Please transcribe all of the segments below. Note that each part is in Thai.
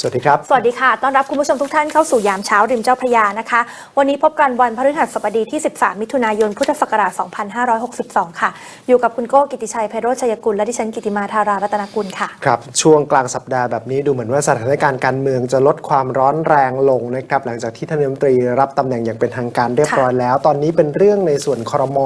สวัสดีครับสวัสดีค่ะต้อนรับคุณผู้ชมทุกท่านเข้าสู่ยามเช้าริมเจ้าพระยานะคะวันนี้พบกันวันพฤหัสบดีที่13มิถุนายนพุทธศักราช2562ค่ะอยู่กับคุณโก้กิติชัยไพโรจน์ชัยกุลและดิฉันกิติมาธารารัตนกุลค่ะครับช่วงกลางสัปดาห์แบบนี้ดูเหมือนว่าสถานการณ์การเมืองจะลดความร้อนแรงลงนะครับหลังจากที่ท่านนายกรัฐมนตรีรับตำแหน่งอย่างเป็นทางการเรียบร้อยแล้วตอนนี้เป็นเรื่องในส่วนครม.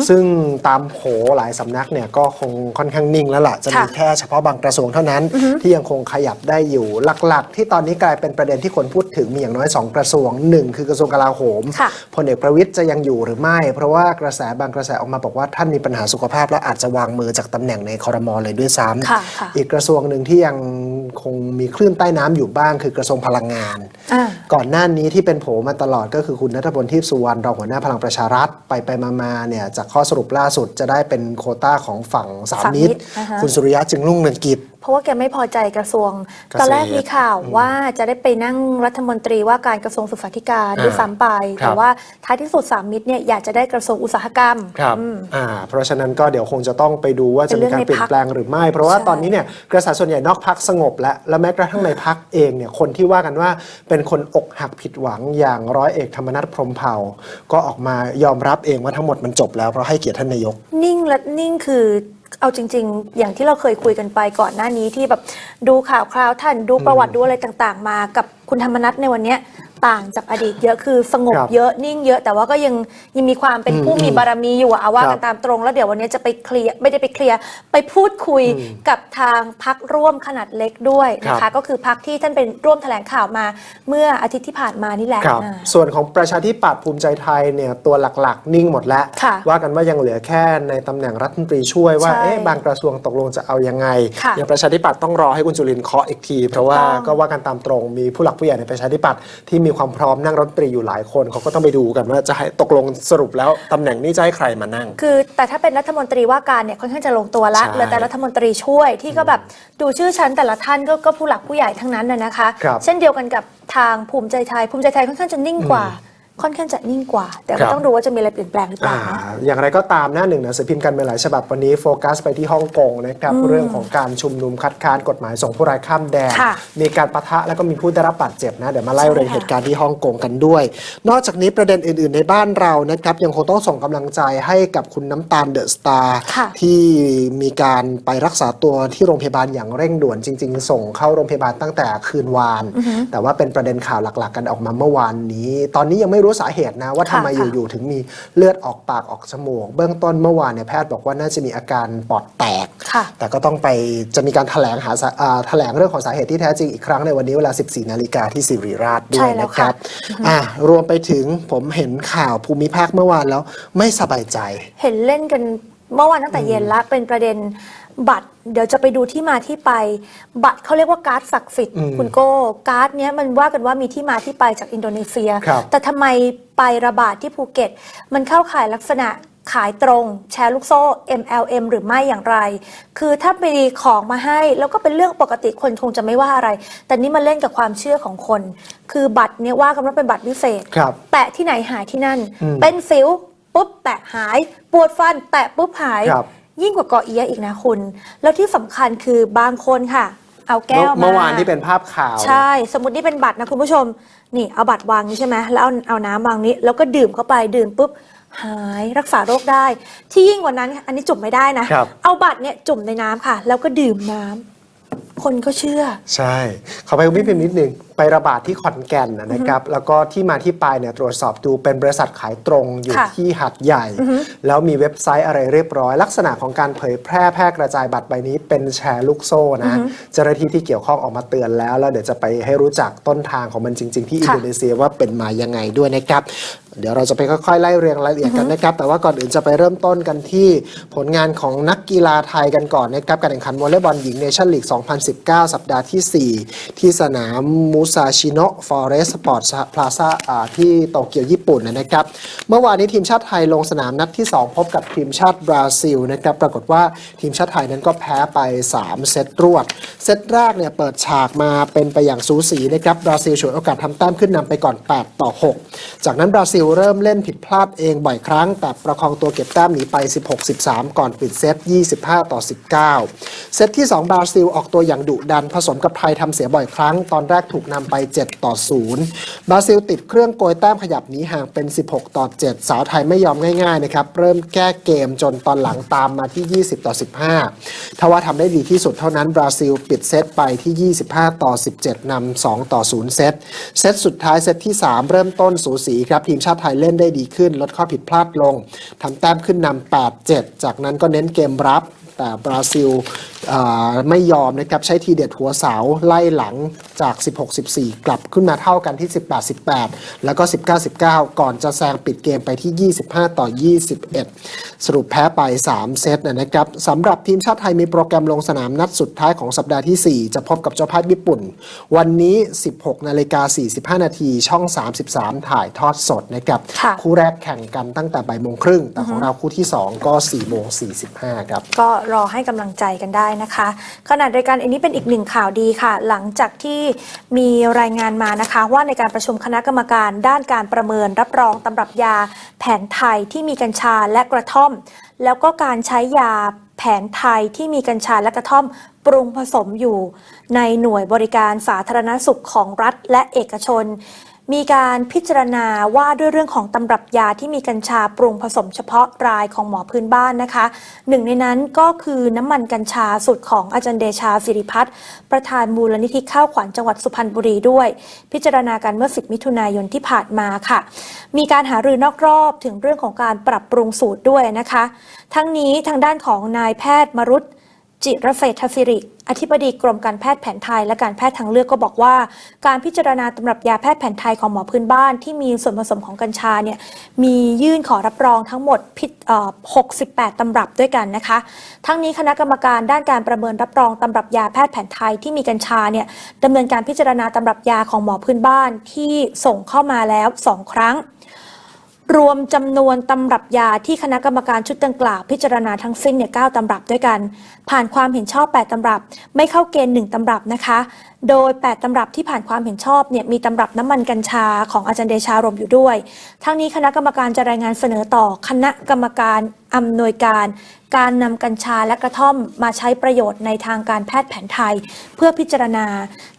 ซึ่งตามโผหลายสำนักเนี่ยก็คงค่อนข้างนิ่งแล้วล่ะจะมีแค่เฉพาะบางกระทรวงเท่านั้นที่ยังคงขยับได้อยู่หลักๆที่ตอนนี้กลายเป็นประเด็นที่คนพูดถึงมีอย่างน้อย2กระทรวง1คือกระทรวงกลาโหมพลเอกประวิตรจะยังอยู่หรือไม่เพราะว่ากระแสบางกระแสออกมาบอกว่าท่านมีปัญหาสุขภาพและอาจจะวางมือจากตำแหน่งในครม.เลยด้วยซ้ำอีกกระทรวงหนึ่งที่ยังคงมีคลื่นใต้น้ำอยู่บ้างคือกระทรวงพลังงานก่อนหน้านี้ที่เป็นโผมาตลอดก็คือคุณณัฐพล ทิพย์สุวรรณรองหัวหน้าพลังประชารัฐไปมาเนี่ยจากข้อสรุปล่าสุดจะได้เป็นโควต้าของฝั่งสามมิตรคุณสุริยะจึงรุ่งเรืองกิจเพราะว่าแกไม่พอใจกระทรวงตอนแรกมีข่าวว่าจะได้ไปนั่งรัฐมนตรีว่าการกระทรวงศึกษาธิการด้วยซ้ำไปแต่ว่าท้ายที่สุดสามมิตรเนี่ยอยากจะได้กระทรวงอุตสาหกรรมครับเพราะฉะนั้นก็เดี๋ยวคงจะต้องไปดูว่าจะมีการเปลี่ยนแปลงหรือไม่เพราะว่าตอนนี้เนี่ยกระแสส่วนใหญ่นอกพรรคสงบและแม้กระทั่งในพรรคเองเนี่ยคนที่ว่ากันว่าเป็นคนอกหักผิดหวังอย่างร้อยเอกธรรมนัสพรหมเผ่าก็ออกมายอมรับเองว่าทั้งหมดมันจบแล้วเพราะให้เกียรติท่านนายกนิ่งคือเอาจริงๆอย่างที่เราเคยคุยกันไปก่อนหน้านี้ที่แบบดูข่าวคราวท่านดูประวัติดูอะไรต่างๆมากับคุณธรรมนัสในวันนี้ต่างจากอดีตเยอะคือสงบเยอะนิ่งเยอะแต่ว่าก็ยังมีความเป็นผู้มีบารมีอยู่ว่ากันตามตรงแล้วเดี๋ยววันนี้จะไปเคลียร์ไม่ได้ไปเคลียร์ไปพูดคุยกับทางพรรคร่วมขนาดเล็กด้วยนะคะก็คือพรรคที่ท่านเป็นร่วมแถลงข่าวมาเมื่ออาทิตย์ที่ผ่านมานี่แหละส่วนของประชาธิปัตย์ภูมิใจไทยเนี่ยตัวหลักๆนิ่งหมดแล้วว่ากันว่ายังเหลือแค่ในตำแหน่งรัฐมนตรีช่วยว่าบางกระทรวงตกลงจะเอายังไงอย่างประชาธิปัตย์ต้องรอให้คุณจุรินทร์เคาะอีกทีเพราะว่าก็ว่ากันตามตรงมีผู้หลักผู้ใหญ่ในประชาธิปัตย์ที่มีความพร้อมนั่งรัฐมนตรีอยู่หลายคนเขาก็ต้องไปดูกันว่าจะให้ตกลงสรุปแล้วตำแหน่งนี้จะให้ใครมานั่งคือแต่ถ้าเป็นรัฐมนตรีว่าการเนี่ยค่อนข้างจะลงตัวละเหลือแต่รัฐมนตรีช่วยที่ก็แบบดูชื่อชั้นแต่ละท่านก็ผู้หลักผู้ใหญ่ทั้งนั้นนะคะเช่นเดียวกันกับทางภูมิใจไทยค่อนข้างจะนิ่งกว่าแต่ก็ต้องดูว่าจะมีอะไรเปลี่ยนแปลงหรือเปล่าอย่างไรก็ตามหน้าหนึ่งหนังสือพิมพ์การเมืองหลายฉบับวันนี้โฟกัสไปที่ฮ่องกงนะครับเรื่องของการชุมนุมคัดค้านกฎหมายส่งผู้ร้ายข้ามแดนมีการปะทะแล้วก็มีผู้ได้รับบาดเจ็บนะเดี๋ยวมาไล่เรียงเหตุการณ์ที่ฮ่องกงกันด้วยนอกจากนี้ประเด็นอื่นๆในบ้านเรานะครับยังคงต้องส่งกำลังใจให้กับคุณน้ำตาลเดอะสตาร์ที่มีการไปรักษาตัวที่โรงพยาบาลอย่างเร่งด่วนจริงๆส่งเข้าโรงพยาบาลตั้งแต่คืนวานแต่ว่าเป็นประเด็นข่าวหลักๆกันออกมาเมื่อวานนี้ตอนนี้ยังไม่รู้สาเหตุนะว่าทำไมอยู่ๆถึงมีเลือดออกปากออกจมูกเบื้องต้นเมื่อวานเนี่ยแพทย์บอกว่าน่าจะมีอาการปอดแตกแต่ก็ต้องไปจะมีการแถลงเรื่องของสาเหตุที่แท้จริงอีกครั้งในวันนี้เวลา 14 นาฬิกาที่ศิริราชด้วยนะครับรวมไปถึงผมเห็นข่าวภูมิภาคเมื่อวานแล้วไม่สบายใจเห็นเล่นกันเมื่อวานตั้งแต่เย็นละเป็นประเด็นบัตรเดี๋ยวจะไปดูที่มาที่ไปบัตรเขาเรียกว่าการ์ดศักดิ์สิทธิ์คุณโก้การ์ดเนี้ยมันว่ากันว่ามีที่มาที่ไปจากอินโดนีเซียแต่ทำไมไประบาดที่ภูเก็ตมันเข้าข่ายลักษณะขายตรงแชร์ลูกโซ่ MLM หรือไม่อย่างไรคือถ้าไปดีของมาให้แล้วก็เป็นเรื่องปกติคนคงจะไม่ว่าอะไรแต่นี่มาเล่นกับความเชื่อของคนคือบัตรเนี้ยว่ากันว่าเป็นบัตรพิเศษแตะที่ไหนหายที่นั่นเป็นสิวปุ๊บแตะหายปวดฟันแตะปุ๊บหายยิ่งกว่าเกาะเอียอีกนะคุณแล้วที่สำคัญคือบางคนค่ะเอาแก้วมาเมื่อวานที่เป็นภาพข่าวใช่สมมตินี่เป็นบัตรนะคุณผู้ชมนี่เอาบัตรวางนี้ใช่ไหมแล้วเอาน้ำวางนี้แล้วก็ดื่มเข้าไปดื่มปุ๊บหายรักษาโรคได้ที่ยิ่งกว่านั้นอันนี้จุ่มไม่ได้นะเอาบัตรเนี่ยจุ่มในน้ำค่ะแล้วก็ดื่มน้ำคนก็เชื่อใช่ขอไปคุณพี่พิมพ์นิดนึงไประบาดที่ขอนแก่นนะครับแล้วก็ที่มาที่ไปเนี่ยตรวจสอบดูเป็นบริษัทขายตรงอยู่ที่หาดใหญ่แล้วมีเว็บไซต์อะไรเรียบร้อยลักษณะของการเผยแพร่กระจายบัตรใบนี้เป็นแชร์ลูกโซ่นะเจ้าหน้าที่ที่เกี่ยวข้องออกมาเตือนแล้วเดี๋ยวจะไปให้รู้จักต้นทางของมันจริงๆที่อินโดนีเซียว่าเป็นมายังไงด้วยนะครับเดี๋ยวเราจะไปค่อยๆไล่เรียงรายละเอียดกันนะครับแต่ว่าก่อนอื่นจะไปเริ่มต้นกันที่ผลงานของนักกีฬาไทยกันก่อนนะครับการแข่งขันวอลเลย์บอลหญิงเนชั่นลีก 2019 สัปดาห์ที่ 4 ที่สนามมู ซาชิโนะฟอเรสต์สปอร์ตพลาซ่าที่โตเกียวญี่ปุ่นนะครับเมื่อวานนี้ทีมชาติไทยลงสนามนัดที่ 2 พบกับทีมชาติบราซิลนะครับปรากฏว่าทีมชาติไทยนั้นก็แพ้ไป3เซตรวดเซตแรกเนี่ยเปิดฉากมาเป็นไปอย่างสูสีนะครับบราซิลฉวยโอกาสทำแต้มขึ้นนำไปก่อน8-6จากนั้นบราซิลเริ่มเล่นผิดพลาดเองบ่อยครั้งแต่ประคองตัวเก็บแต้มหนีไป16-13ก่อนปิดเซต25-19เซตที่2บราซิลออกตัวอย่างดุดันผสมกับไทยทำเสียบ่อยครั้งตอนแรกถูกนำไป7-0บราซิลติดเครื่องโกยแต้มขยับหนีห่างเป็น16-7สาวไทยไม่ยอมง่ายๆนะครับเริ่มแก้เกมจนตอนหลังตามมาที่20-15ทว่าทำได้ดีที่สุดเท่านั้นบราซิลปิดเซตไปที่25-17นำ2-0เซตสุดท้ายเซตที่3เริ่มต้นสูสีครับทีมชาติไทยเล่นได้ดีขึ้นลดข้อผิดพลาดลงทำแต้มขึ้นนำ8-7จากนั้นก็เน้นเกมรับแต่บราซิลไม่ยอมนะครับใช้ทีเด็ดหัวเสาไล่หลังจาก 16-14 กลับขึ้นมาเท่ากันที่ 18-18 แล้วก็ 19-19 ก่อนจะแซงปิดเกมไปที่ 25-21 สรุปแพ้ไป 3 เซตนะครับสำหรับทีมชาติไทยมีโปรแกรมลงสนามนัดสุดท้ายของสัปดาห์ที่ 4 จะพบกับเจ้าภาพญี่ปุ่นวันนี้ 16:45 น.ช่อง 33 ถ่ายทอดสดนะครับคู่แรกแข่งกันตั้งแต่บ่ายโมงครึ่งแต่ของเราคู่ที่ 2 ก็ 4:45 ครับก็รอให้กำลังใจกันได้นะคะขณะเดียวกันอันนี้เป็นอีกหนึ่งข่าวดีค่ะหลังจากที่มีรายงานมานะคะว่าในการประชุมคณะกรรมการด้านการประเมินรับรองตำรับยาแผนไทยที่มีกัญชาและกระท่อมแล้วก็การใช้ยาแผนไทยที่มีกัญชาและกระท่อมปรุงผสมอยู่ในหน่วยบริการสาธารณสุขของรัฐและเอกชนมีการพิจารณาว่าด้วยเรื่องของตำรับยาที่มีกัญชาปรุงผสมเฉพาะรายของหมอพื้นบ้านนะคะหนึ่งในนั้นก็คือน้ำมันกัญชาสูตรของอาจารย์เดชาศิริพัฒน์ประธานมูลนิธิข้าวขวัญจังหวัดสุพรรณบุรีด้วยพิจารณาการเมื่อ10 มิถุนายนที่ผ่านมาค่ะมีการหารือนอกรอบถึงเรื่องของการปรับปรุงสูตรด้วยนะคะทั้งนี้ทางด้านของนายแพทย์มรุตจิรเศรษฐศิริอธิบดีกรมการแพทย์แผนไทยและการแพทย์ทางเลือกก็บอกว่าการพิจารณาตำรับยาแพทย์แผนไทยของหมอพื้นบ้านที่มีส่วนผสมของกัญชาเนี่ยมียื่นขอรับรองทั้งหมด68 ตำรับด้วยกันนะคะทั้งนี้คณะกรรมการด้านการประเมินรับรองตำรับยาแพทย์แผนไทยที่มีกัญชาเนี่ยดำเนินการพิจารณาตำรับยาของหมอพื้นบ้านที่ส่งเข้ามาแล้ว2 ครั้งรวมจำนวนตำรับยาที่คณะกรรมการชุดดังกล่าวพิจารณาทั้งสิ้นเนี่ย9 ตำรับด้วยกันผ่านความเห็นชอบ8 ตำรับไม่เข้าเกณฑ์1 ตำรับนะคะโดย8 ตำรับที่ผ่านความเห็นชอบเนี่ยมีตำรับน้ำมันกัญชาของอาจารย์เดชารวมอยู่ด้วยทั้งนี้คณะกรรมการจะรายงานเสนอต่อคณะกรรมการอำนวยการนำกัญชาและกระท่อมมาใช้ประโยชน์ในทางการแพทย์แผนไทยเพื่อพิจารณา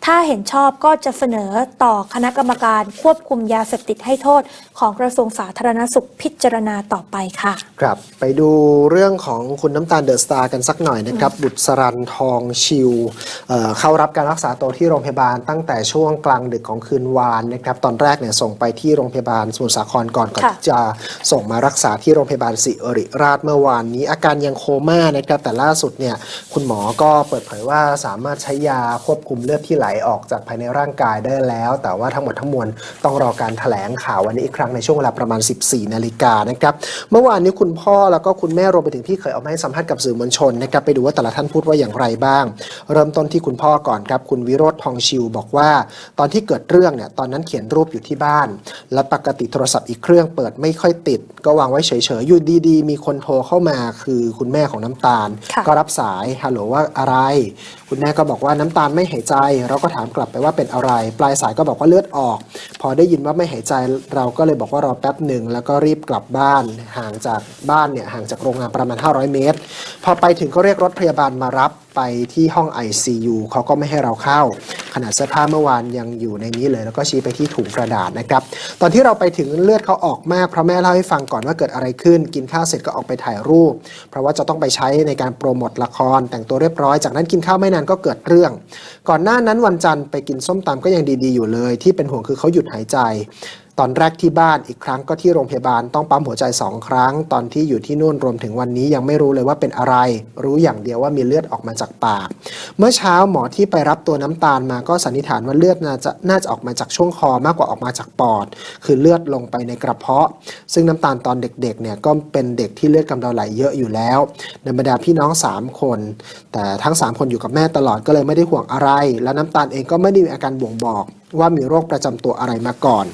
ถ้าเห็นชอบก็จะเสนอต่อคณะกรรมการควบคุมยาเสพติดให้โทษของกระทรวงสาธารณสุขพิจารณาต่อไปค่ะครับไปดูเรื่องของคุณน้ำตาลเดอะสตาร์กันสักหน่อยนะครับบุตรสรันทองชิวเข้ารับการรักษาตัวที่โรงพยาบาลตั้งแต่ช่วงกลางดึกของคืนวานนะครับตอนแรกเนี่ยส่งไปที่โรงพยาบาลสมุทรสาครก่อนที่จะส่งมารักษาที่โรงพยาบาลศิริราชเมื่อวานนี้อาการยังโคม่านะครับแต่ล่าสุดเนี่ยคุณหมอก็เปิดเผยว่าสามารถใช้ยาควบคุมเลือดที่ไหลออกจากภายในร่างกายได้แล้วแต่ว่าทั้งหมดทั้งมวลต้องรอการแถลงข่าววันนี้อีกครั้งในช่วงเวลาประมาณ 14 นาฬิกานะครับเมื่อวานนี้คุณพ่อแล้วก็คุณแม่รวมไปถึงพี่เคยเอามาให้สัมภาษณ์กับสื่อมวลชนนะครับไปดูว่าแต่ละท่านพูดว่าอย่างไรบ้างเริ่มต้นที่คุณพ่อก่อนครับคุณวิโรจน์ทองชิวบอกว่าตอนที่เกิดเรื่องเนี่ยตอนนั้นเขียนรูปอยู่ที่บ้านและปกติโทรศัพท์อีกเครื่องเปิดไม่ค่อยติดก็วางไว้เฉยๆอยู่ดีๆมีคนโทรเข้ามาคือคุณแม่ของน้ำตาลก็รับสายฮัลโหลว่าอะไรคุณแม่ก็บอกว่าน้ำตาลไม่หายใจเราก็ถามกลับไปว่าเป็นอะไรปลายสายก็บอกว่าเลือดออกพอได้ยินว่าไม่หายใจเราก็เลยบอกว่ารอแป๊บหนึ่งแล้วก็รีบกลับบ้านห่างจากบ้านเนี่ยห่างจากโรงงานประมาณ500 เมตรพอไปถึงก็เรียกรถพยาบาลมารับไปที่ห้อง ICU เขาก็ไม่ให้เราเข้าขนาดเสื้อผ้าเมื่อวานยังอยู่ในนี้เลยแล้วก็ชี้ไปที่ถุงกระดาษนะครับตอนที่เราไปถึงเลือดเขาออกมากเพราะแม่เล่าให้ฟังก่อนว่าเกิดอะไรขึ้นกินข้าวเสร็จก็ออกไปถ่ายรูปเพราะว่าจะต้องไปใช้ในการโปรโมทละครแต่งตัวเรียบร้อยจากนั้นกินข้าวไม่นานก็เกิดเรื่องก่อนหน้านั้นวันจันทร์ไปกินส้มตำก็ยังดีๆอยู่เลยที่เป็นห่วงคือเขาหยุดหายใจตอนแรกที่บ้านอีกครั้งก็ที่โรงพยาบาลต้องปั๊มหัวใจ2 ครั้งตอนที่อยู่ที่นู่นรวมถึงวันนี้ยังไม่รู้เลยว่าเป็นอะไรรู้อย่างเดียวว่ามีเลือดออกมาจากปากเมื่อเช้าหมอที่ไปรับตัวน้ำตาลมาก็สันนิษฐานว่าเลือดน่าจะออกมาจากช่วงคอมากกว่าออกมาจากปอดคือเลือดลงไปในกระเพาะซึ่งน้ำตาลตอนเด็กๆเนี่ยก็เป็นเด็กที่เลือดกำเดาไหลเยอะอยู่แล้วในบรรดาพี่น้อง3 คนแต่ทั้ง3 คนอยู่กับแม่ตลอดก็เลยไม่ได้ห่วงอะไรและน้ำตาลเองก็ไม่ได้มีอาการบ่งบอก ว่ามีโรคประจำตัวอะไรมาก่อน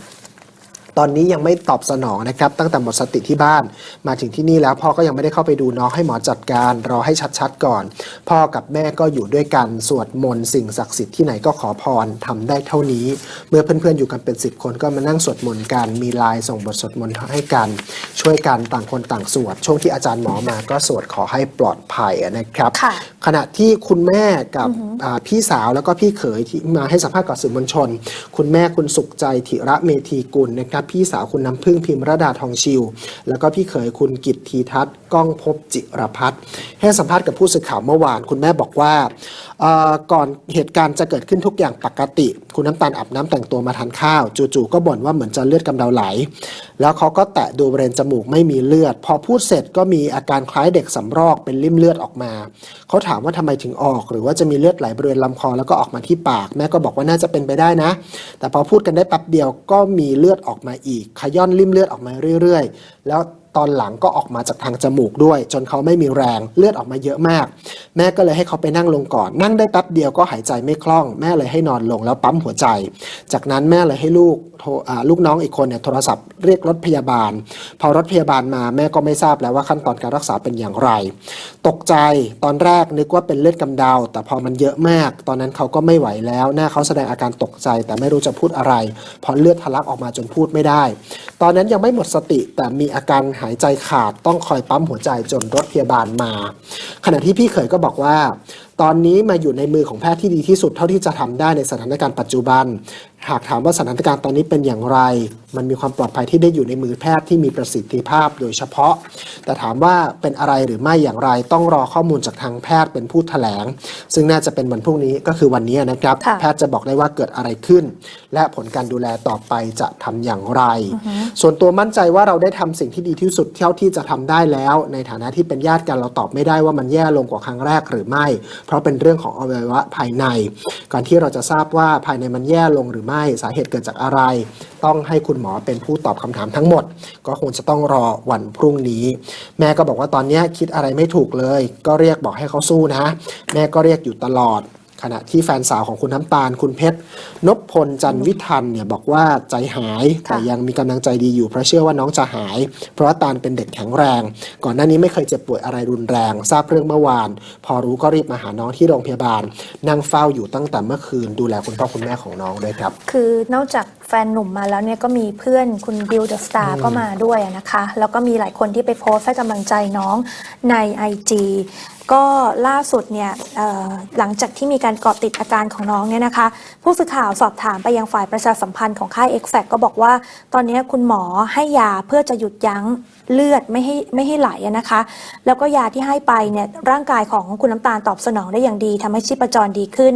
ตอนนี้ยังไม่ตอบสนองนะครับตั้งแต่หมดสติที่บ้านมาถึงที่นี่แล้วพ่อก็ยังไม่ได้เข้าไปดูน้องให้หมอจัดการรอให้ชัดๆก่อนพ่อกับแม่ก็อยู่ด้วยกันสวดมนต์สิ่งศักดิ์สิทธิ์ที่ไหนก็ขอพรทำได้เท่านี้เมื่อเพื่อนๆอยู่กันเป็น10 คนก็มานั่งสวดมนต์กันมีไลน์ส่งบทสวดมนต์ให้กันช่วยกันต่างคนต่างสวดช่วงที่อาจารย์หมอมาก็สวดขอให้ปลอดภัยนะครับขณะที่คุณแม่กับพี่สาวแล้วก็พี่เขยที่มาให้สัมภาษณ์กับสื่อมวลชนคุณแม่คุณสุขใจธิระเมธีกุลนะครับพี่สาวคุณน้ำพึ่งพิมรดาทองชิวแล้วก็พี่เขยคุณกิตทีทัศน์ก้องภพจิรพัฒน์ให้สัมภาษณ์กับผู้สื่อข่าวเมื่อวานคุณแม่บอกว่าก่อนเหตุการณ์จะเกิดขึ้นทุกอย่างปกติคุณน้ำตาลอาบน้ำแต่งตัวมาทานข้าวจู่ๆก็บ่นว่าเหมือนจะเลือดกำเดาไหลแล้วเขาก็แตะดูบริเวณจมูกไม่มีเลือดพอพูดเสร็จก็มีอาการคล้ายเด็กสำรอกเป็นริ่มเลือดออกมาเขาถามว่าทำไมถึงออกหรือว่าจะมีเลือดไหลบริเวณลำคอแล้วก็ออกมาที่ปากแม่ก็บอกว่าน่าจะเป็นไปได้นะแต่พอพูดกันได้แป๊บเดียวก็มีเลือดออกมาอีกขย้อนริ่มเลือดออกมาเรื่อยๆแล้วตอนหลังก็ออกมาจากทางจมูกด้วยจนเขาไม่มีแรงเลือดออกมาเยอะมากแม่ก็เลยให้เขาไปนั่งลงก่อนนั่งได้แป๊บเดียวก็หายใจไม่คล่องแม่เลยให้นอนลงแล้วปั๊มหัวใจจากนั้นแม่เลยให้ลูกน้องอีกคนเนี่ยโทรศัพท์เรียกรถพยาบาลพอรถพยาบาลมาแม่ก็ไม่ทราบแล้วว่าขั้นตอนการรักษาเป็นอย่างไรตกใจตอนแรกนึกว่าเป็นเลือดกำเดาแต่พอมันเยอะมากตอนนั้นเขาก็ไม่ไหวแล้วหน้าเขาแสดงอาการตกใจแต่ไม่รู้จะพูดอะไรเพราะเลือดทะลักออกมาจนพูดไม่ได้ตอนนั้นยังไม่หมดสติแต่มีอาการหายใจขาดต้องคอยปั๊มหัวใจจนรถพยาบาลมาขณะที่พี่เขยก็บอกว่าตอนนี้มาอยู่ในมือของแพทย์ที่ดีที่สุดเท่าที่จะทำได้ในสถานการณ์ปัจจุบันหากถามว่าสถานการณ์ตอนนี้เป็นอย่างไรมันมีความปลอดภัยที่ได้อยู่ในมือแพทย์ที่มีประสิทธิภาพโดยเฉพาะแต่ถามว่าเป็นอะไรหรือไม่อย่างไรต้องรอข้อมูลจากทางแพทย์เป็นผู้แถลงซึ่งน่าจะเป็นวันพรุ่งนี้ก็คือวันนี้นะครับแพทย์จะบอกได้ว่าเกิดอะไรขึ้นและผลการดูแลต่อไปจะทำอย่างไรส่วนตัวมั่นใจว่าเราได้ทำสิ่งที่ดีที่สุดเท่าที่จะทำได้แล้วในฐานะที่เป็นญาติกันเราตอบไม่ได้ว่ามันแย่ลงกว่าครั้งแรกหรือไม่เพราะเป็นเรื่องของอวัยวะภายในการที่เราจะทราบว่าภายในมันแย่ลงหรือไม่สาเหตุเกิดจากอะไรต้องให้คุณหมอเป็นผู้ตอบคำถามทั้งหมดก็คงจะต้องรอวันพรุ่งนี้แม่ก็บอกว่าตอนนี้คิดอะไรไม่ถูกเลยก็เรียกบอกให้เขาสู้นะแม่ก็เรียกอยู่ตลอดขณะที่แฟนสาวของคุณน้ำตาลคุณเพชรนพพลจันวิทันเนี่ยบอกว่าใจหายแต่ยังมีกำลังใจดีอยู่เพราะเชื่อว่าน้องจะหายเพราะว่าตาลเป็นเด็กแข็งแรงก่อนหน้านี้ไม่เคยเจ็บป่วยอะไรรุนแรงทราบเรื่องเมื่อวานพอรู้ก็รีบมาหาน้องที่โรงพยาบาลนั่งเฝ้าอยู่ตั้งแต่เมื่อคืนดูแลคุณพ่อคุณแม่ของน้องด้วยครับคือนอกจากแฟนหนุ่มมาแล้วเนี่ยก็มีเพื่อนคุณบิวเดอะสตาร์ก็มาด้วยนะคะแล้วก็มีหลายคนที่ไปโพสต์ให้กำลังใจน้องใน IGก็ล่าสุดเนี่ยหลังจากที่มีการเกาะติดอาการของน้องเนี่ยนะคะผู้สื่อข่าวสอบถามไปยังฝ่ายประชาสัมพันธ์ของค่าย Exact ก็บอกว่าตอนนี้คุณหมอให้ยาเพื่อจะหยุดยั้งเลือดไม่ให้ไหลนะคะแล้วก็ยาที่ให้ไปเนี่ยร่างกายของคุณน้ำตาลตอบสนองได้อย่างดีทำให้ชีพจรดีขึ้น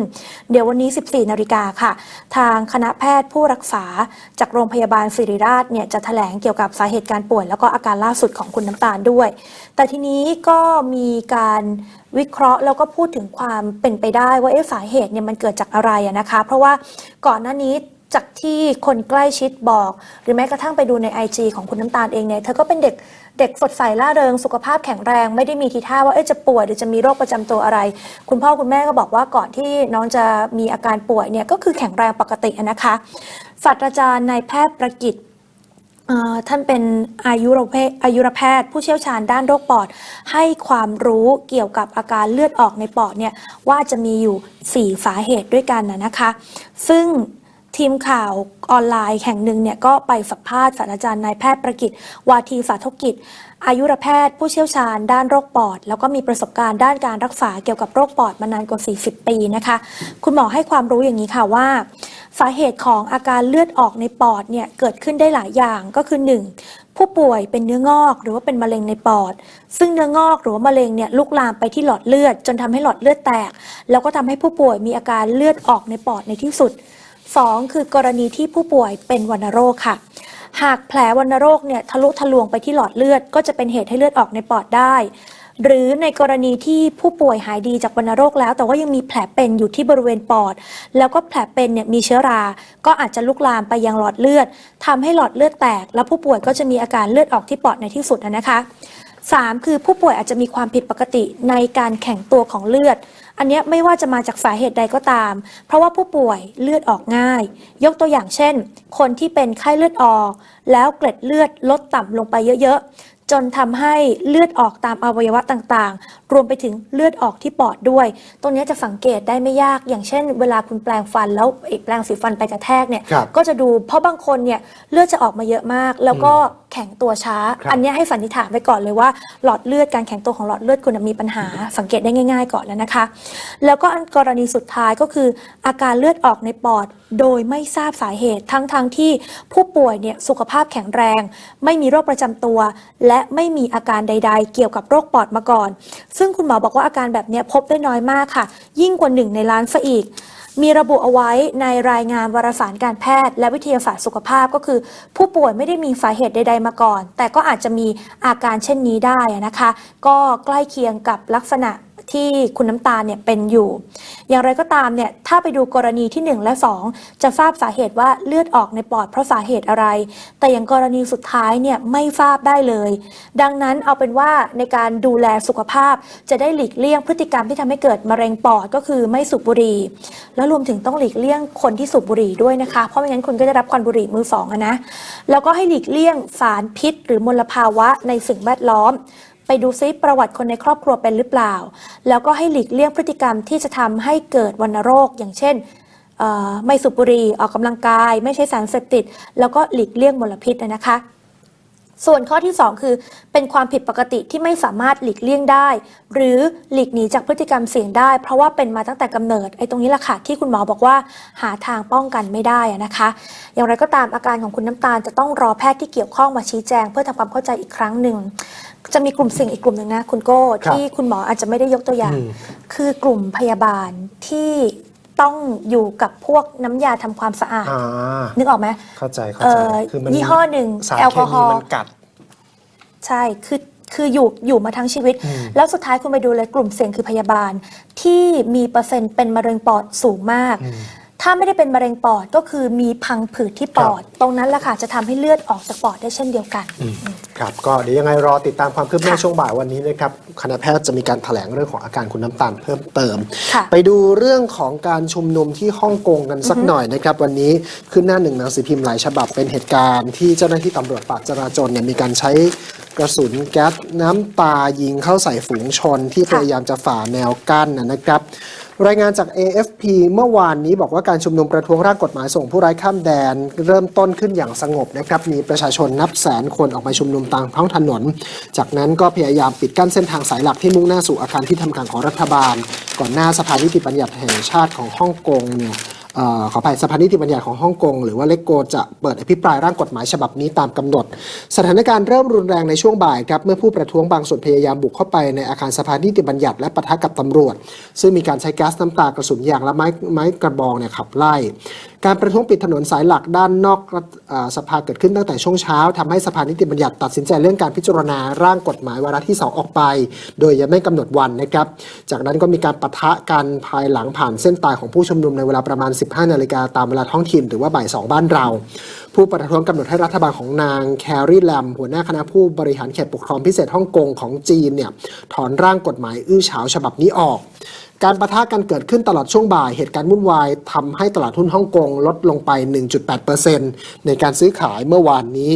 เดี๋ยววันนี้ 14 นาฬิกาค่ะทางคณะแพทย์ผู้รักษาจากโรงพยาบาลศิริราชเนี่ยจะแถลงเกี่ยวกับสาเหตุการป่วยแล้วก็อาการล่าสุดของคุณน้ำตาลด้วยแต่ทีนี้ก็มีการวิเคราะห์แล้วก็พูดถึงความเป็นไปได้ว่าสาเหตุเนี่ยมันเกิดจากอะไรนะคะเพราะว่าก่อนหน้านี้จากที่คนใกล้ชิดบอกหรือแม้กระทั่งไปดูใน IG ของคุณน้ำตาลเองเนี่ยเธอก็เป็นเด็กสดใสร่าเริงสุขภาพแข็งแรงไม่ได้มีทีท่าว่าจะป่วยหรือจะมีโรคประจำตัวอะไรคุณพ่อคุณแม่ก็บอกว่าก่อนที่น้องจะมีอาการป่วยเนี่ยก็คือแข็งแรงปกตินะคะศาสตราจารย์นายแพทย์ประกิตท่านเป็นอายุรแพทย์ผู้เชี่ยวชาญด้านโรคปอดให้ความรู้เกี่ยวกับอาการเลือดออกในปอดเนี่ยว่าจะมีอยู่4สาเหตุด้วยกันนะคะซึ่งทีมข่าวออนไลน์แห่งหนึ่งเนี่ยก็ไปสัมภาษณ์ศาสตราจารย์นายแพทย์ประกิตวาทีสาธกิจอายุรแพทย์ผู้เชี่ยวชาญด้านโรคปอดแล้วก็มีประสบการณ์ด้านการรักษาเกี่ยวกับโรคปอดมานานกว่า40 ปีนะคะคุณหมอให้ความรู้อย่างนี้ค่ะว่าสาเหตุของอาการเลือดออกในปอดเนี่ยเกิดขึ้นได้หลายอย่างก็คือ 1. ผู้ป่วยเป็นเนื้องอกหรือว่าเป็นมะเร็งในปอดซึ่งเนื้องอกหรือว่ามะเร็งเนี่ยลุกลามไปที่หลอดเลือดจนทำให้หลอดเลือดแตกแล้วก็ทำให้ผู้ป่วยมีอาการเลือดออกในปอดในที่สุด 2. คือกรณีที่ผู้ป่วยเป็นวัณโรคค่ะหากแผลวัณโรคเนี่ยทะลุทะลวงไปที่หลอดเลือดก็จะเป็นเหตุให้เลือดออกในปอดได้หรือในกรณีที่ผู้ป่วยหายดีจากวัณโรคแล้วแต่ว่ายังมีแผลเป็นอยู่ที่บริเวณปอดแล้วก็แผลเป็นเนี่ยมีเชื้อราก็อาจจะลุกลามไปยังหลอดเลือดทำให้หลอดเลือดแตกแล้วผู้ป่วยก็จะมีอาการเลือดออกที่ปอดในที่สุดนะคะ 3. คือผู้ป่วยอาจจะมีความผิดปกติในการแข็งตัวของเลือด อันเนี้ยไม่ว่าจะมาจากสาเหตุใดก็ตามเพราะว่าผู้ป่วยเลือดออกง่ายยกตัวอย่างเช่นคนที่เป็นไข้เลือดออกแล้วเกล็ดเลือดลดต่ำลงไปเยอะๆจนทำให้เลือดออกตามอวัยวะต่างๆรวมไปถึงเลือดออกที่ปอดด้วยตรงนี้จะสังเกตได้ไม่ยากอย่างเช่นเวลาคุณแปรงฟันแล้วแปรงสีฟันไปกระแทกเนี่ยก็จะดูเพราะบางคนเนี่ยเลือดจะออกมาเยอะมากแล้วก็แข็งตัวช้าอันนี้ให้สันนิษฐานไว้ก่อนเลยว่าหลอดเลือดการแข็งตัวของหลอดเลือดคุณมีปัญหาสังเกตได้ง่ายๆก่อนแล้วนะคะแล้วก็อันกรณีสุดท้ายก็คืออาการเลือดออกในปอดโดยไม่ทราบสาเหตุทั้งที่ผู้ป่วยเนี่ยสุขภาพแข็งแรงไม่มีโรคประจำตัวและไม่มีอาการใดๆเกี่ยวกับโรคปอดมาก่อนซึ่งคุณหมอบอกว่าอาการแบบนี้พบได้น้อยมากค่ะยิ่งกว่า1 ในล้านซะอีกมีระบุเอาไว้ในรายงานวารสารการแพทย์และวิทยาศาสตร์สุขภาพก็คือผู้ป่วยไม่ได้มีสาเหตุใดๆมาก่อนแต่ก็อาจจะมีอาการเช่นนี้ได้นะคะก็ใกล้เคียงกับลักษณะที่คุณน้ำตาลเนี่ยเป็นอยู่อย่างไรก็ตามเนี่ยถ้าไปดูกรณีที่1และ2จะทราบสาเหตุว่าเลือดออกในปอดเพราะสาเหตุอะไรแต่อย่างกรณีสุดท้ายเนี่ยไม่ทราบได้เลยดังนั้นเอาเป็นว่าในการดูแลสุขภาพจะได้หลีกเลี่ยงพฤติกรรมที่ทำให้เกิดมะเร็งปอดก็คือไม่สูบบุหรี่แล้วรวมถึงต้องหลีกเลี่ยงคนที่สูบบุหรี่ด้วยนะคะเพราะไม่งั้นคุณก็จะรับควันบุหรี่มือสองนะแล้วก็ให้หลีกเลี่ยงสารพิษหรือมลภาวะในสิ่งแวดล้อมไปดูซิประวัติคนในครอบครัวเป็นหรือเปล่าแล้วก็ให้หลีกเลี่ยงพฤติกรรมที่จะทำให้เกิดวัณโรคอย่างเช่นไม่สูบบุหรี่ออกกำลังกายไม่ใช้สารเสพติดแล้วก็หลีกเลี่ยงมลพิษนะคะส่วนข้อที่2คือเป็นความผิดปกติที่ไม่สามารถหลีกเลี่ยงได้หรือหลีกหนีจากพฤติกรรมเสี่ยงได้เพราะว่าเป็นมาตั้งแต่กำเนิดตรงนี้แหละค่ะที่คุณหมอบอกว่าหาทางป้องกันไม่ได้นะคะอย่างไรก็ตามอาการของคุณน้ำตาลจะต้องรอแพทย์ที่เกี่ยวข้องมาชี้แจงเพื่อทำความเข้าใจอีกครั้งหนึ่งจะมีกลุ่มเสี่ยงอีกกลุ่มหนึ่งนะคุณโก้ที่คุณหมออาจจะไม่ได้ยกตัวอย่างคือกลุ่มพยาบาลที่ต้องอยู่กับพวกน้ำยาทำความสะอาดนึกออกไหมเข้าใจคือยี่ห้อหนึ่งแอลกอฮอล์ใช่คืออยู่มาทั้งชีวิตแล้วสุดท้ายคุณไปดูเลยกลุ่มเสี่ยงคือพยาบาลที่มีเปอร์เซ็นต์เป็นมะเร็งปอดสูงมากถ้าไม่ได้เป็นมะเร็งปอดก็คือมีพังผืดที่ปอดตรงนั้นแหละค่ะจะทำให้เลือดออกจากปอดได้เช่นเดียวกันครับก็เดี๋ยวยังไงรอติดตามความคืบหน้าช่วงบ่ายวันนี้นะครับคณะแพทย์จะมีการแถลงเรื่องของอาการคุณน้ำตาลเพิ่มเติมไปดูเรื่องของการชุมนุมที่ฮ่องกงกันสักหน่อยนะครับวันนี้ขึ้นหน้า1หนังสือพิมพ์หลายฉบับเป็นเหตุการณ์ที่เจ้าหน้าที่ตำรวจปราบจราจรเนี่ยมีการใช้กระสุนแก๊สน้ำตายิงเข้าใส่ฝูงชนที่พยายามจะฝ่าแนวกั้นนะครับรายงานจาก AFP เมื่อวานนี้บอกว่าการชุมนุมประท้วงร่างกฎหมายส่งผู้ร้ายข้ามแดนเริ่มต้นขึ้นอย่างสงบนะครับมีประชาชนนับแสนคนออกมาชุมนุมตามท้องถนนจากนั้นก็พยายามปิดกั้นเส้นทางสายหลักที่มุ่งหน้าสู่อาคารที่ทำการของรัฐบาลก่อนหน้าสภานิติบัญญัติแห่งชาติของฮ่องกงเนี่ยขออภัยสภานิติบัญญัติของฮ่องกงหรือว่าเลโกจะเปิดอภิปรายร่างกฎหมายฉบับนี้ตามกำหนดสถานการณ์เริ่มรุนแรงในช่วงบ่ายครับเมื่อผู้ประท้วงบางส่วนพยายามบุกเข้าไปในอาคารสภานิติบัญญัติและปะทะกับตำรวจซึ่งมีการใช้แก๊สน้ำตากระสุนยางและไม้กระบองเนี่ยขับไล่การประท้วงปิดถนนสายหลักด้านนอกสภาเกิดขึ้นตั้งแต่ช่วงเช้าทำให้สภานิติบัญญัติตัดสินใจเรื่องการพิจารณาร่างกฎหมายวาระที่2ออกไปโดยยังไม่กำหนดวันนะครับจากนั้นก็มีการปะทะกันภายหลังผ่านเส้นตายของผู้ชุมนุมในเวลาประมาณ 15 นาฬิกาตามเวลาท้องถิ่นหรือว่าบ่าย 2บ้านเราผู้ประท้วงกำหนดให้รัฐบาลของนางแคร์รีแลมหัวหน้าคณะผู้บริหารเขตปกครองพิเศษฮ่องกงของจีนเนี่ยถอนร่างกฎหมายอื้อฉาวฉบับนี้ออกการปะทะกันเกิดขึ้นตลอดช่วงบ่ายเหตุการณ์วุ่นวายทำให้ตลาดหุ้นฮ่องกงลดลงไป 1.8% ในการซื้อขายเมื่อวานนี้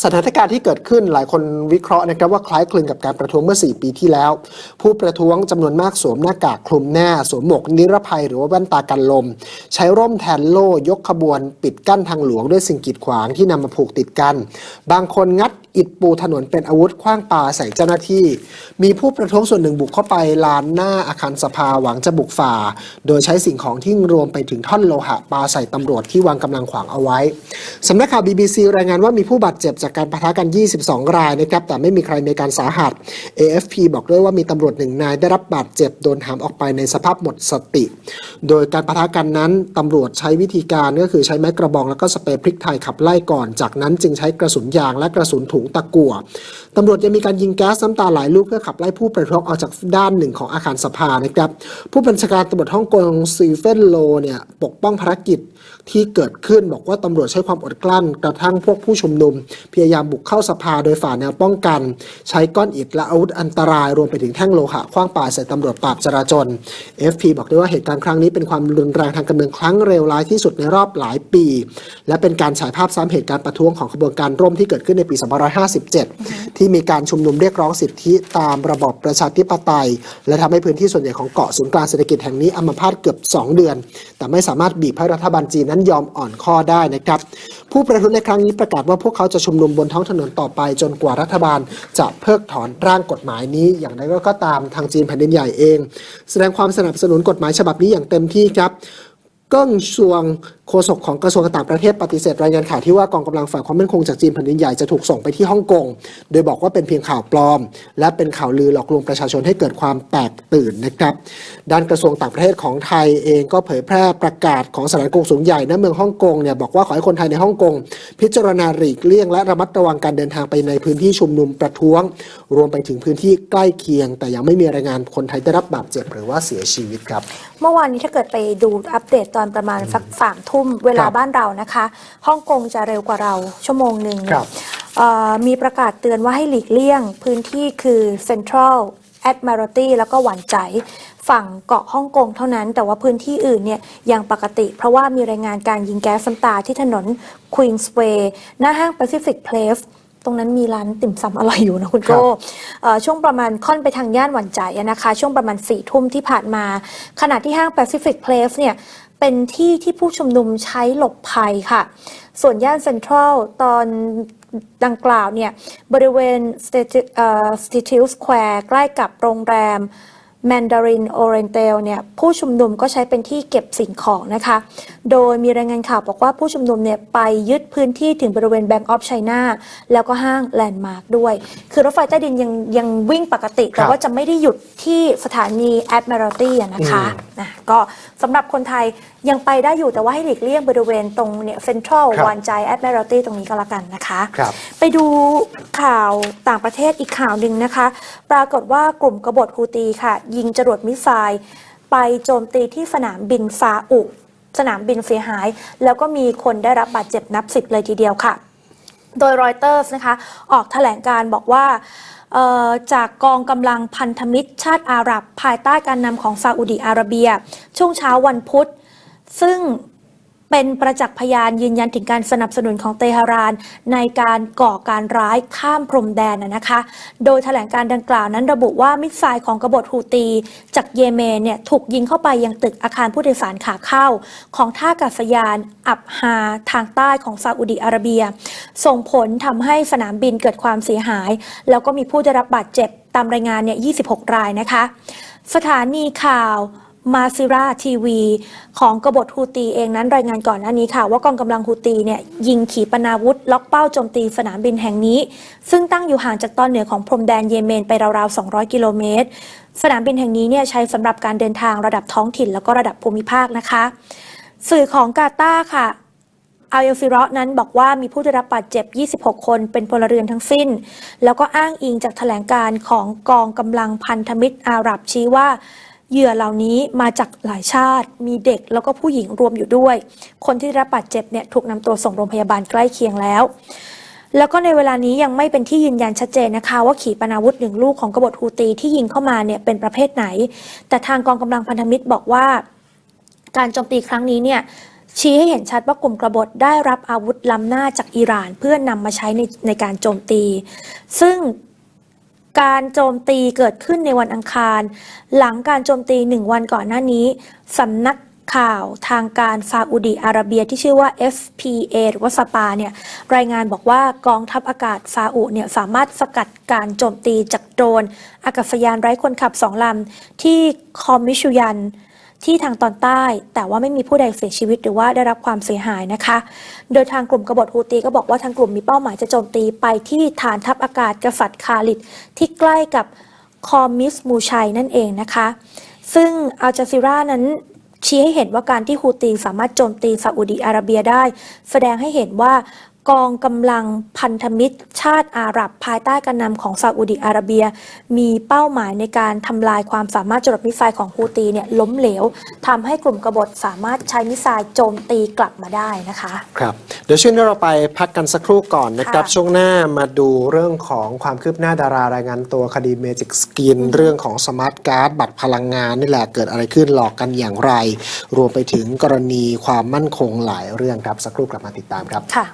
สถานการณ์ที่เกิดขึ้นหลายคนวิเคราะห์นะครับว่าคล้ายคลึงกับการประท้วงเมื่อ4ปีที่แล้วผู้ประท้วงจำนวนมากสวมหน้ากากคลุมหน้าสวมหมวกนิรภัยหรือว่าแว่นตากันลมใช้ร่มแทนโล่ยกขบวนปิดกั้นทางหลวงด้วยสิ่งกีดขวางที่นำมาผูกติดกันบางคนงัดอิฐปูถนนเป็นอาวุธขว้างปาใส่เจ้าหน้าที่มีผู้ประท้วงส่วนหนึ่งบุกเข้าไปลานหน้าอาคารสภาหวังจะบุกฝ่าโดยใช้สิ่งของที่รวมไปถึงท่อนโลหะปาใส่ตำรวจที่วางกำลังขวางเอาไว้สำนักข่าว BBC รายงานว่ามีผู้บาดเจ็บจากการปะทะกัน22 รายนะครับแต่ไม่มีใครมีการสาหัส AFP บอกด้วยว่ามีตำรวจ1 นายได้รับบาดเจ็บโดนหามออกไปในสภาพหมดสติโดยการปะทะกันนั้นตำรวจใช้วิธีการก็คือใช้ไม้กระบองแล้วก็สเปรย์พริกไทยขับไล่ก่อนจากนั้นจึงใช้กระสุนยางและกระสุนถุง งตะกั่วตำรวจยังมีการยิงแก๊สน้ำตาหลายลูกเพื่อขับไล่ผู้ประท้วงออกจากด้านหนึ่งของอาคารสภานะครับผู้บัญชาการตำรวจฮ่องกงซีเฟนโลเนี่ยปกป้องภารกิจที่เกิดขึ้นบอกว่าตำรวจใช้ความอดกลั้นกระทั่งพวกผู้ชุมนุมพยายามบุกเข้าสภาโดยฝ่าแนวป้องกันใช้ก้อนอิฐและอาวุธอันตรายรวมไปถึงแท่งโลหะขว้างปาใส่ตำรวจปราบจราจร FP บอกด้วยว่าเหตุการณ์ครั้งนี้เป็นความรุนแรงทางการเมืองครั้งเลวร้ายที่สุดในรอบหลายปีและเป็นการฉายภาพซ้ำเหตุการณ์ประท้วงของขบวนการร่มที่เกิดขึ้นในปี 2557 ที่มีการชุมนุมเรียกร้องสิทธิตามระบอบประชาธิปไตยและทำให้พื้นที่ส่วนใหญ่ของเกาะศูนย์กลางเศรษฐกิจแห่งนี้อัมพาตเกือบ2 เดือนแต่ไม่สามารถบีบให้รัฐบาลจีนนั้นยอมอ่อนข้อได้นะครับผู้ประท้วงในครั้งนี้ประกาศว่าพวกเขาจะชุมนุมบนท้องถนนต่อไปจนกว่ารัฐบาลจะเพิกถอนร่างกฎหมายนี้อย่างไรก็ตามทางจีนแผ่นดินใหญ่เองแสดงความสนับสนุนกฎหมายฉบับนี้อย่างเต็มที่ครับเกิ้งซวงโฆษกของกระทรวงต่างประเทศปฏิเสธรายงานข่าวที่ว่ากองกำลังฝ่ายความมั่นคงจากจีนแผ่นดินใหญ่จะถูกส่งไปที่ฮ่องกงโดยบอกว่าเป็นเพียงข่าวปลอมและเป็นข่าวลือหลอกลวงประชาชนให้เกิดความแตกตื่นนะครับด้านกระทรวงต่างประเทศของไทยเองก็เผยแพร่ประกาศของสถานกงสุลใหญ่ณเมืองฮ่องกงเนี่ยบอกว่าขอให้คนไทยในฮ่องกงพิจารณาหลีกเลี่ยงและระมัดระวังการเดินทางไปในพื้นที่ชุมนุมประท้วงรวมไปถึงพื้นที่ใกล้เคียงแต่ยังไม่มีรายงานคนไทยได้รับบาดเจ็บหรือว่าเสียชีวิตครับเมื่อวานนี้ถ้าเกิดไปดูอัปเดตตอนประมาณสัก3 ทุ่มเวลาบ้านเรานะคะฮ่องกงจะเร็วกว่าเราชั่วโมงหนึ่งมีประกาศเตือนว่าให้หลีกเลี่ยงพื้นที่คือ Central Admiralty แล้วก็หวานใจฝั่งเกาะฮ่องกงเท่านั้นแต่ว่าพื้นที่อื่นเนี่ยยังปกติเพราะว่ามีรายงานการยิงแก๊สน้ำตาที่ถนน Queensway หน้าห้าง Pacific Place ตรงนั้นมีร้านติ่มซำอร่อยอยู่นะคุณโก้ช่วงประมาณค่อนไปทางย่านหวานใจนะคะช่วงประมาณ4 ทุ่มที่ผ่านมาขณะที่ห้าง Pacific Place เนี่ยเป็นที่ที่ผู้ชุมนุมใช้หลบภัยค่ะส่วนย่านเซ็นทรัลตอนดังกล่าวเนี่ยบริเวณStill Square ใกล้กับโรงแรม Mandarin Oriental เนี่ยผู้ชุมนุมก็ใช้เป็นที่เก็บสิ่งของนะคะโดยมีรายงานข่าวบอกว่าผู้ชุมนุมเนี่ยไปยึดพื้นที่ถึงบริเวณ Bank of China แล้วก็ห้าง Landmark ด้วยคือรถไฟใต้ดินยังวิ่งปกติแต่ว่าจะไม่ได้หยุดที่สถานี Admiralty นะคะก็สำหรับคนไทยยังไปได้อยู่แต่ว่าให้หลีกเลี่ยงบริเวณตรงเนี่ย Central วานใจ Admiralty ตรงนี้ก็แล้วกันนะคะไปดูข่าวต่างประเทศอีกข่าวหนึ่งนะคะปรากฏว่ากลุ่มกบฏฮูตีค่ะยิงจรวดมิสไซล์ไปโจมตีที่สนามบินซาอุสนามบินเสียหายแล้วก็มีคนได้รับบาดเจ็บนับ10เลยทีเดียวค่ะโดยรอยเตอร์สนะคะออกแถลงการบอกว่าจากกองกำลังพันธมิตรชาติอาหรับภายใต้การนำของซาอุดิอาระเบียช่วงเช้าวันพุธซึ่งเป็นประจักษ์พยานยืนยันถึงการสนับสนุนของเตหะรานในการก่อการร้ายข้ามพรมแดนนะคะโดยแถลงการดังกล่าวนั้นระบุว่ามิสไซล์ของกบฏฮูตีจากเยเมนเนี่ยถูกยิงเข้าไปยังตึกอาคารผู้โดยสารขาเข้าของท่าอากาศยานอับฮาทางใต้ของซาอุดิอาระเบียส่งผลทำให้สนามบินเกิดความเสียหายแล้วก็มีผู้ได้รับบาดเจ็บตามรายงานเนี่ย26 รายนะคะสถานีข่าวมาซิราทีวีของกบฏฮูตีเองนั้นรายงานก่อนหน้านี้ค่ะว่ากองกำลังฮูตีเนี่ยยิงขีปนาวุธล็อกเป้าโจมตีสนามบินแห่งนี้ซึ่งตั้งอยู่ห่างจากตอนเหนือของพรมแดนเยเมนไปราวๆ200 กิโลเมตรสนามบินแห่งนี้เนี่ยใช้สำหรับการเดินทางระดับท้องถิ่นแล้วก็ระดับภูมิภาคนะคะสื่อของกาตาร์ค่ะอัลฟิเราะห์นั้นบอกว่ามีผู้ได้รับบาดเจ็บ26 คนเป็นพลเรือนทั้งสิ้นแล้วก็อ้างอิงจากแถลงการของกองกำลังพันธมิตรอาหรับชี้ว่าเหยื่อเหล่านี้มาจากหลายชาติมีเด็กแล้วก็ผู้หญิงรวมอยู่ด้วยคนที่ได้รับบาดเจ็บเนี่ยถูกนำตัวส่งโรงพยาบาลใกล้เคียงแล้วก็ในเวลานี้ยังไม่เป็นที่ยืนยันชัดเจนนะคะว่าขีปนาวุธ1 ลูกของกบฏฮูตีที่ยิงเข้ามาเนี่ยเป็นประเภทไหนแต่ทางกองกำลังพันธมิตรบอกว่าการโจมตีครั้งนี้เนี่ยชี้ให้เห็นชัดว่ากลุ่มกบฏได้รับอาวุธล้ำหน้าจากอิหร่านเพื่อนำมาใช้ในการโจมตีซึ่งการโจมตีเกิดขึ้นในวันอังคารหลังการโจมตี1 วันก่อนหน้านี้สำนักข่าวทางการซาอุดิอาระเบียที่ชื่อว่า FPA หรือว่าสปาเนี่ยรายงานบอกว่ากองทัพอากาศซาอุเนี่ยสามารถสกัดการโจมตีจากโดรนอากาศยานไร้คนขับ2 ลำที่คอมมิชูยันที่ทางตอนใต้แต่ว่าไม่มีผู้ใดเสียชีวิตหรือว่าได้รับความเสียหายนะคะโดยทางกลุ่มกบฏฮูตีก็บอกว่าทางกลุ่มมีเป้าหมายจะโจมตีไปที่ฐานทัพอากาศกษัตริย์คาลิดที่ใกล้กับคอมิสมูชัยนั่นเองนะคะซึ่งอัลจาซีรานั้นชี้ให้เห็นว่าการที่ฮูตีสามารถโจมตีซาอุดิอาระเบียได้แสดงให้เห็นว่า กองกำลังพันธมิตรชาติอาหรับภายใต้การนำของซาอุดิอาระเบียมีเป้าหมายในการทำลายความสามารถจรวดมิสไซล์ของฮูตีเนี่ยล้มเหลวทำให้กลุ่มกบฏสามารถใช้มิสไซล์โจมตีกลับมาได้นะคะครับเดี๋ยวช่วงนี้เราไปพักกันสักครู่ก่อนนะครับช่วงหน้ามาดูเรื่องของความคืบหน้าดารารายงานตัวคดีเมจิกสกินเรื่องของสมาร์ทการ์ดบัตรพลังงานนี่แหละเกิดอะไรขึ้นหลอกกันอย่างไรรวมไปถึงกรณีความมั่นคงหลายเรื่องครับสักครู่กลับมาติดตามครับค่ะ